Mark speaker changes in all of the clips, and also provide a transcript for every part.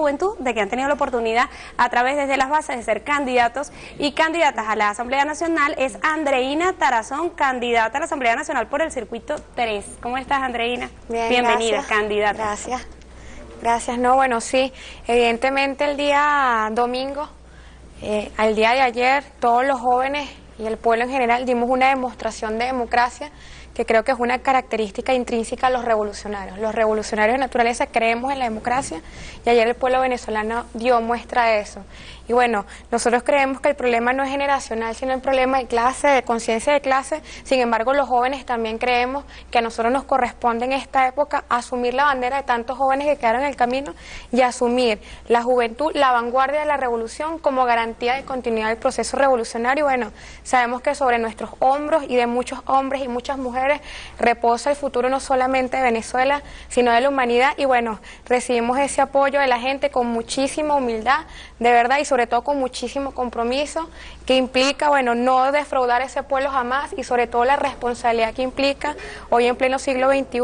Speaker 1: juventud de que han tenido la oportunidad a través desde las bases de ser candidatos y candidatas a la Asamblea Nacional es Andreina Tarazón, candidata a la Asamblea Nacional por el Circuito 3. ¿Cómo estás, Andreina?
Speaker 2: Bien,
Speaker 1: bienvenida,
Speaker 2: gracias.
Speaker 1: Candidata.
Speaker 2: Gracias. No, bueno, sí, evidentemente el día domingo, al día de ayer, todos los jóvenes y el pueblo en general dimos una demostración de democracia que creo que es una característica intrínseca a los revolucionarios. Los revolucionarios de naturaleza creemos en la democracia y ayer el pueblo venezolano dio muestra de eso. Y bueno, nosotros creemos que el problema no es generacional, sino el problema de clase, de conciencia de clase. Sin embargo, los jóvenes también creemos que a nosotros nos corresponde en esta época asumir la bandera de tantos jóvenes que quedaron en el camino y asumir la juventud, la vanguardia de la revolución como garantía de continuidad del proceso revolucionario. Bueno, sabemos que sobre nuestros hombros y de muchos hombres y muchas mujeres reposa el futuro no solamente de Venezuela, sino de la humanidad. Y bueno, recibimos ese apoyo de la gente con muchísima humildad, de verdad, y sobre todo con muchísimo compromiso, que implica, bueno, no defraudar a ese pueblo jamás, y sobre todo la responsabilidad que implica hoy en pleno siglo XXI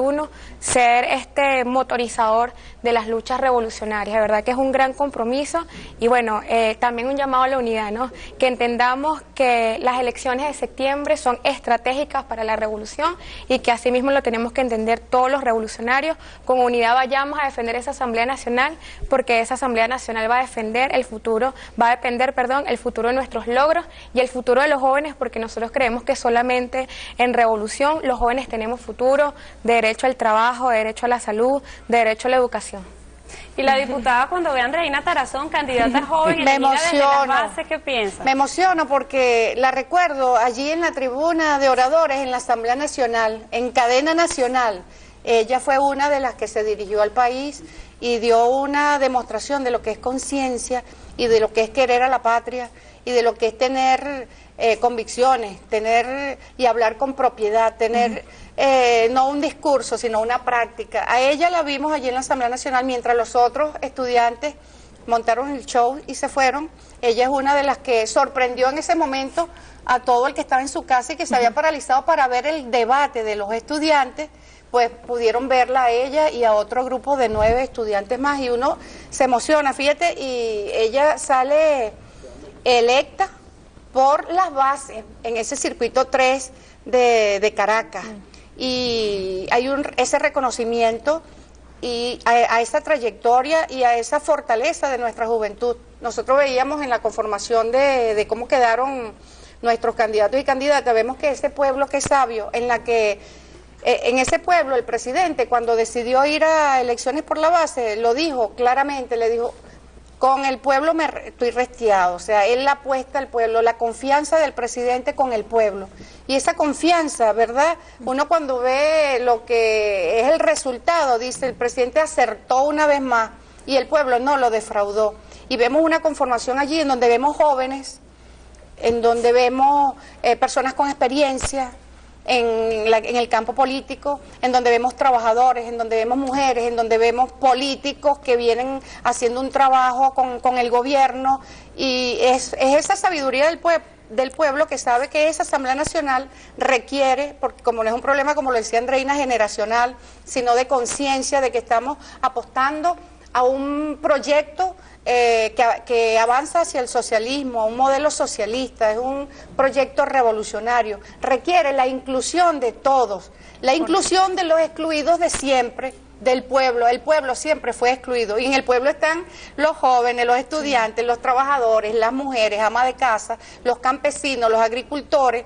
Speaker 2: ser este motorizador de las luchas revolucionarias. De verdad que es un gran compromiso y bueno, también un llamado a la unidad, ¿no? Que entendamos que las elecciones de septiembre son estratégicas para la revolución y que asimismo lo tenemos que entender todos los revolucionarios. Con unidad vayamos a defender esa Asamblea Nacional, porque esa Asamblea Nacional va a defender el futuro, va a depender, el futuro de nuestros logros y el futuro de los jóvenes, porque nosotros creemos que solamente en revolución los jóvenes tenemos futuro, de derecho al trabajo, de derecho a la salud, de derecho a la educación.
Speaker 1: Y la diputada, cuando ve a Andreina Tarazón, candidata joven,
Speaker 3: me emociono.
Speaker 1: ¿Qué piensa?
Speaker 3: Me emociono porque la recuerdo allí en la tribuna de oradores en la Asamblea Nacional, en cadena nacional. Ella fue una de las que se dirigió al país y dio una demostración de lo que es conciencia y de lo que es querer a la patria y de lo que es tener convicciones, tener y hablar con propiedad, tener no un discurso, sino una práctica. A ella la vimos allí en la Asamblea Nacional mientras los otros estudiantes montaron el show y se fueron. Ella es una de las que sorprendió en ese momento a todo el que estaba en su casa y que se había paralizado para ver el debate de los estudiantes. Pues pudieron verla a ella y a otro grupo de 9 estudiantes más y uno se emociona, fíjate, y ella sale electa por las bases en ese circuito 3 de Caracas y hay ese reconocimiento y a esa trayectoria y a esa fortaleza de nuestra juventud. Nosotros veíamos en la conformación de cómo quedaron nuestros candidatos y candidatas, vemos que ese pueblo que es sabio, en ese pueblo el presidente cuando decidió ir a elecciones por la base, lo dijo claramente, le dijo, con el pueblo estoy restiado, o sea, él la apuesta al pueblo, la confianza del presidente con el pueblo. Y esa confianza, ¿verdad? Uno cuando ve lo que es el resultado, dice, el presidente acertó una vez más y el pueblo no lo defraudó. Y vemos una conformación allí en donde vemos jóvenes, en donde vemos personas con experiencia, en el campo político, en donde vemos trabajadores, en donde vemos mujeres, en donde vemos políticos que vienen haciendo un trabajo con el gobierno y es esa sabiduría del pueblo que sabe que esa Asamblea Nacional requiere, porque como no es un problema, como lo decía Andreina, generacional, sino de conciencia de que estamos apostando a un proyecto que avanza hacia el socialismo, un modelo socialista, es un proyecto revolucionario, requiere la inclusión de todos, la inclusión de los excluidos de siempre, del pueblo. El pueblo siempre fue excluido y en el pueblo están los jóvenes, los estudiantes, los trabajadores, las mujeres, amas de casa, los campesinos, los agricultores,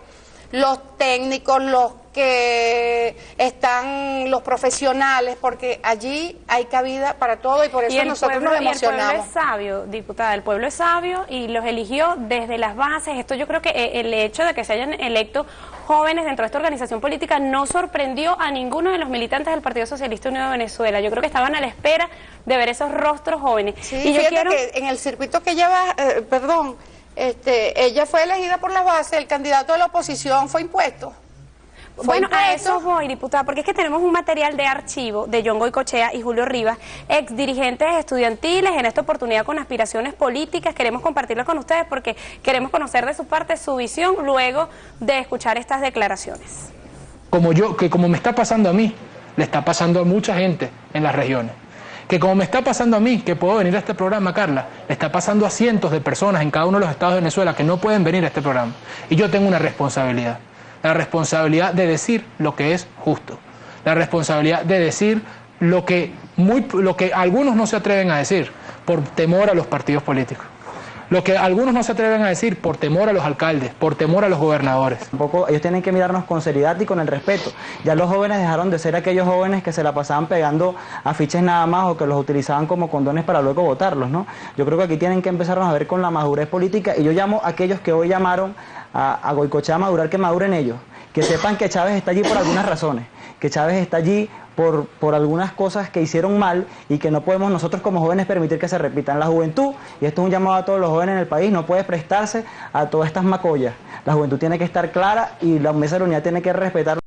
Speaker 3: los técnicos, los que están, los profesionales, porque allí hay cabida para todo y por eso nosotros nos emocionamos.
Speaker 1: El pueblo es sabio, diputada, el pueblo es sabio y los eligió desde las bases. Esto yo creo que el hecho de que se hayan electo jóvenes dentro de esta organización política no sorprendió a ninguno de los militantes del Partido Socialista Unido de Venezuela. Yo creo que estaban a la espera de ver esos rostros jóvenes.
Speaker 3: Sí, y yo quiero que en el circuito que ella va, ella fue elegida por las bases, el candidato de la oposición fue impuesto.
Speaker 1: Bueno, a eso voy, diputada, porque es que tenemos un material de archivo de John Goycochea y Julio Rivas, ex dirigentes estudiantiles, en esta oportunidad con aspiraciones políticas. Queremos compartirlo con ustedes porque queremos conocer de su parte su visión luego de escuchar estas declaraciones.
Speaker 4: Como me está pasando a mí, le está pasando a mucha gente en las regiones, Que como me está pasando a mí, que puedo venir a este programa, Carla, le está pasando a cientos de personas en cada uno de los estados de Venezuela que no pueden venir a este programa. Y yo tengo una responsabilidad. La responsabilidad de decir lo que es justo. La responsabilidad de decir lo que algunos no se atreven a decir por temor a los partidos políticos. Lo que algunos no se atreven a decir por temor a los alcaldes, por temor a los gobernadores.
Speaker 5: Tampoco ellos tienen que mirarnos con seriedad y con el respeto. Ya los jóvenes dejaron de ser aquellos jóvenes que se la pasaban pegando afiches nada más o que los utilizaban como condones para luego votarlos, ¿no? Yo creo que aquí tienen que empezarnos a ver con la madurez política y yo llamo a aquellos que hoy llamaron a Goicoechea a madurar, que maduren ellos. Que sepan que Chávez está allí por algunas razones, que Chávez está allí por algunas cosas que hicieron mal y que no podemos nosotros como jóvenes permitir que se repitan. La juventud, y esto es un llamado a todos los jóvenes en el país, no puede prestarse a todas estas macollas. La juventud tiene que estar clara y la mesa de la unidad tiene que respetar